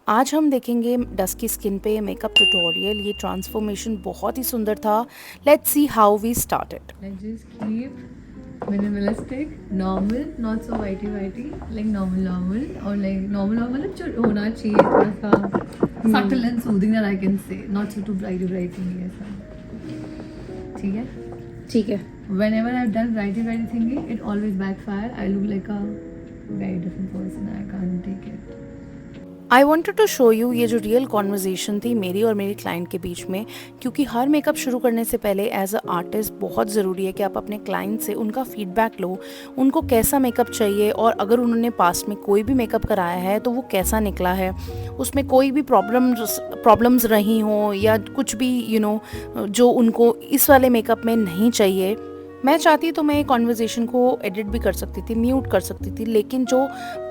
आज हम देखेंगे डस्की स्किन पे मेकअप ट्यूटोरियल। ये ट्रांसफॉर्मेशन बहुत ही सुंदर था। Let's see how we started. Like just keep minimalistic, normal, not so whitey whitey, like normal, or like normal मतलब जो होना चाहिए थोड़ा सा subtle and soothing that I can say, not so too brighty thingy ऐसा, ठीक है? ठीक है। Whenever I've done brighty thingy, it always backfire. I look like a very different person. I can't take it. I wanted to show you ये जो real conversation थी मेरी और मेरी क्लाइंट के बीच में, क्योंकि हर मेकअप शुरू करने से पहले एज अ आर्टिस्ट बहुत ज़रूरी है कि आप अपने क्लाइंट से उनका फीडबैक लो, उनको कैसा मेकअप चाहिए और अगर उन्होंने पास्ट में कोई भी मेकअप कराया है तो वो कैसा निकला है, उसमें कोई भी प्रॉब्लम्स रही हों या कुछ भी जो उनको इस वाले मेकअप में नहीं चाहिए। मैं चाहती तो मैं कॉन्वर्जेसन को एडिट भी कर सकती थी, म्यूट कर सकती थी, लेकिन जो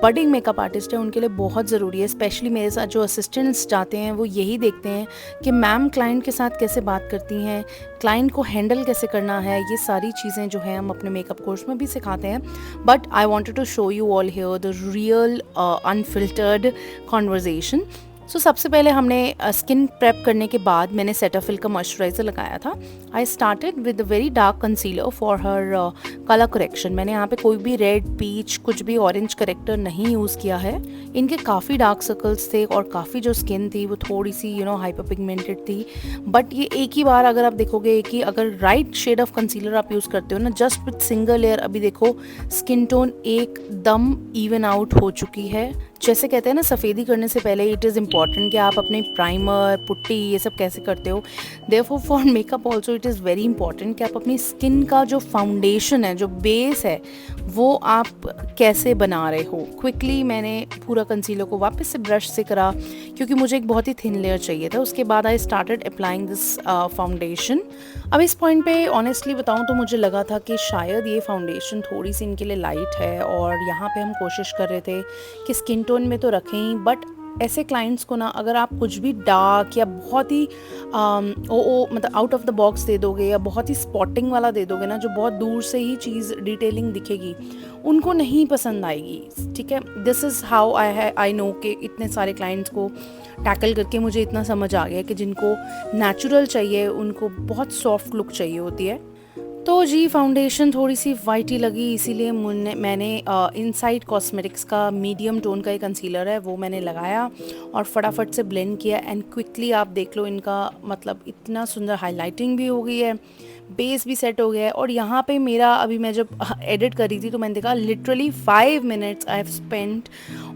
बडिंग मेकअप आर्टिस्ट है उनके लिए बहुत ज़रूरी है, स्पेशली मेरे साथ जो असिस्टेंट्स जाते हैं वो यही देखते हैं कि मैम क्लाइंट के साथ कैसे बात करती हैं, क्लाइंट को हैंडल कैसे करना है। ये सारी चीज़ें जो हैं हम अपने मेकअप कोर्स में भी सिखाते हैं, but I wanted to show you all here the real unfiltered conversation. So सबसे पहले हमने स्किन प्रेप करने के बाद मैंने सेटाफिल का मॉइस्चराइज़र लगाया था। I started with very dark concealer for her colour correction. मैंने यहाँ पे कोई भी रेड, पीच, कुछ भी ऑरेंज करेक्टर नहीं यूज़ किया है। इनके काफ़ी डार्क सर्कल्स थे और काफ़ी जो स्किन थी वो थोड़ी सी हाइपर पिगमेंटेड थी, बट ये एक ही बार अगर आप देखोगे कि अगर राइट शेड ऑफ कंसीलर आप यूज़ करते हो ना, जस्ट विथ सिंगल लेयर, अभी देखो स्किन टोन एकदम इवन आउट हो चुकी है। जैसे कहते हैं ना, सफ़ेदी करने से पहले इट इज़ इम्पॉर्टेंट कि आप अपने प्राइमर, पुट्टी, ये सब कैसे करते हो। Therefore for makeup also it is very important कि आप अपनी स्किन का जो फाउंडेशन है, जो बेस है, वो आप कैसे बना रहे हो। क्विकली मैंने पूरा कंसीलर को वापस से ब्रश से करा क्योंकि मुझे एक बहुत ही थिन लेयर चाहिए था। उसके बाद I started applying this foundation. अब इस पॉइंट पे ऑनेस्टली बताऊं तो मुझे लगा था कि शायद ये फाउंडेशन थोड़ी सी इनके लिए लाइट है और यहाँ पे हम कोशिश कर रहे थे कि स्किन टोन में तो रखें ही, बट ऐसे क्लाइंट्स को ना अगर आप कुछ भी डार्क या बहुत ही मतलब आउट ऑफ द बॉक्स दे दोगे या बहुत ही स्पॉटिंग वाला दे दोगे ना, जो बहुत दूर से ही चीज़ डिटेलिंग दिखेगी, उनको नहीं पसंद आएगी। ठीक है, this is how I know कि इतने सारे क्लाइंट्स को टैकल करके मुझे इतना समझ आ गया कि जिनको नेचुरल चाहिए उनको बहुत सॉफ्ट लुक चाहिए होती है। तो जी फाउंडेशन थोड़ी सी वाइटी लगी, इसीलिए मैंने इनसाइड कॉस्मेटिक्स का मीडियम टोन का एक कंसीलर है वो मैंने लगाया और फटाफट से ब्लेंड किया एंड क्विकली आप देख लो इनका मतलब इतना सुंदर हाइलाइटिंग भी हो गई है, बेस भी सेट हो गया है। और यहाँ पे मेरा अभी मैं जब एडिट कर रही थी तो मैंने देखा literally 5 minutes I have spent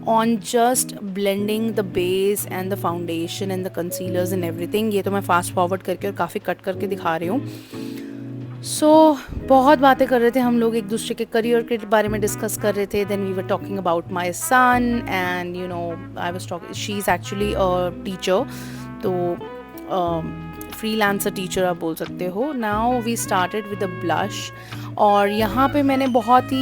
on just blending the base and the foundation and the concealers and everything. ये तो मैं फास्ट फॉरवर्ड करके और काफ़ी कट करके दिखा रही हूँ। बहुत बातें कर रहे थे हम लोग, एक दूसरे के करियर के बारे में डिस्कस कर रहे थे। Then we were talking about my son and I was talking, she is actually a teacher, तो फ्रीलांसर टीचर आप बोल सकते हो। Now we started with a blush और यहाँ पे मैंने बहुत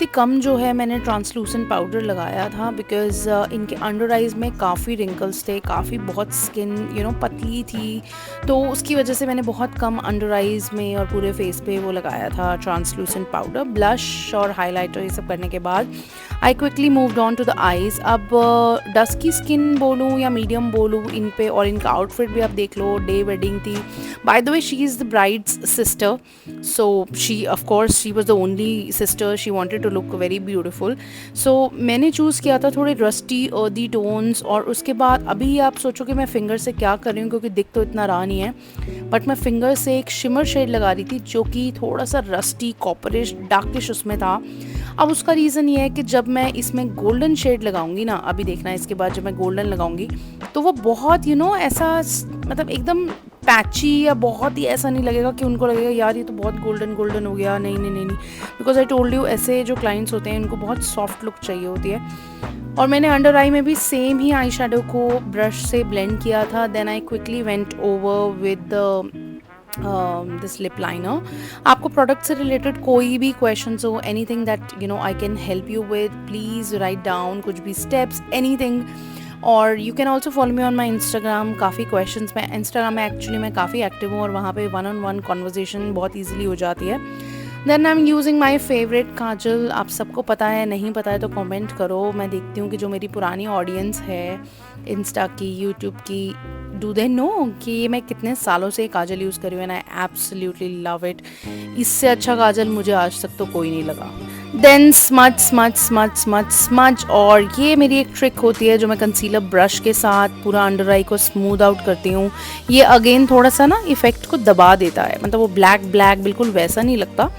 ही कम जो है मैंने ट्रांसलूसेंट पाउडर लगाया था बिकॉज़ इनके अंडर आइज़ में काफ़ी रिंकल्स थे, काफ़ी बहुत स्किन पतली थी, तो उसकी वजह से मैंने बहुत कम अंडर आइज़ में और पूरे फेस पे वो लगाया था ट्रांसलूसेंट पाउडर। ब्लश और हाइलाइटर ये सब करने के बाद I quickly moved on to the eyes. अब डस्की स्किन बोलूँ या मीडियम बोलूँ इन पे, और इनका आउटफिट भी आप देख लो, डे वेडिंग थी। By the way she is the bride's sister, so she of course she was the only sister, she wanted to look very beautiful. So मैंने चूज़ किया था थोड़े रस्टी अर्दी टोन्स, और उसके बाद अभी आप सोचो कि मैं फिंगर से क्या कर रही हूँ क्योंकि दिख तो इतना रहा नहीं है, बट मैं फिंगर से एक शिमर शेड लगा रही थी जो कि थोड़ा सा रस्टी कॉपरिश डार्किश उसमें था। अब उसका रीज़न ये है कि जब मैं इसमें गोल्डन शेड लगाऊंगी ना, अभी देखना इसके बाद जब मैं गोल्डन लगाऊंगी तो वो बहुत ऐसा मतलब एकदम पैची या बहुत ही ऐसा नहीं लगेगा कि उनको लगेगा यार ये तो बहुत गोल्डन गोल्डन हो गया। नहीं नहीं नहीं नहीं, बिकॉज आई टोल्ड यू ऐसे जो क्लाइंट्स होते हैं उनको बहुत सॉफ्ट लुक चाहिए होती है। और मैंने अंडर आई में भी सेम ही आई शेडो को ब्रश से ब्लेंड किया था। Then I quickly went over with this lip liner. आपको प्रोडक्ट से रिलेटेड कोई भी क्वेश्चंस हो, anything that I can help you with, please write down कुछ भी स्टेप्स, एनीथिंग। और you can also follow me on my Instagram. काफ़ी questions, मैं इंस्टाग्राम में एक्चुअली मैं काफ़ी एक्टिव हूँ और वहाँ पे 1-on-1 कॉन्वर्जेसन बहुत ईजिली हो जाती है। Then I am using my favourite kajal. आप सबको पता है, नहीं पता है तो कमेंट करो। मैं देखती हूँ कि जो मेरी पुरानी ऑडियंस है इंस्टा की, यूट्यूब की, डू दे नो कि मैं कितने सालों से काजल यूज़ कर रही हूँ and I absolutely love it. इससे अच्छा काजल मुझे आज तक तो कोई नहीं लगा। Then smudge smudge smudge smudge smudge, और ये मेरी एक ट्रिक होती है जो मैं कंसीलर ब्रश के साथ पूरा अंडर आई को स्मूथ आउट करती हूँ। ये अगेन थोड़ा सा ना इफेक्ट को दबा देता है, मतलब वो ब्लैक ब्लैक बिल्कुल वैसा नहीं लगता,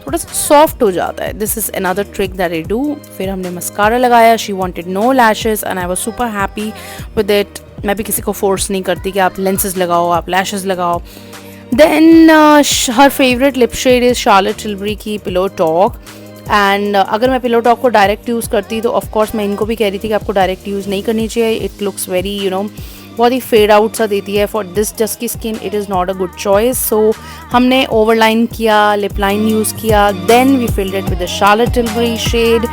थोड़ा सा सॉफ्ट हो जाता है। This is another trick that I do. फिर हमने मस्कारा लगाया, she wanted no lashes and I was super happy with it. मैं भी किसी को फोर्स नहीं करती कि आप लेंसेज लगाओ, आप लैशेज लगाओ। Then her favourite lip shade is Charlotte Tilbury की पिलो टॉक। एंड अगर मैं पिलो टॉक को डायरेक्ट यूज़ करती तो ऑफ कोर्स मैं इनको भी कह रही थी कि आपको डायरेक्ट यूज़ नहीं करनी चाहिए। इट लुक्स वेरी बहुत ही फेड आउट सा देती है। For this dusky skin it is not a good choice. So हमने ओवरलाइन किया, लिप लाइन यूज़ किया, then we filled it with the Charlotte Tilbury shade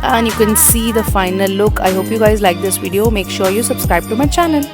and you can see the final look. I hope you guys like this video. Make sure you subscribe to my channel.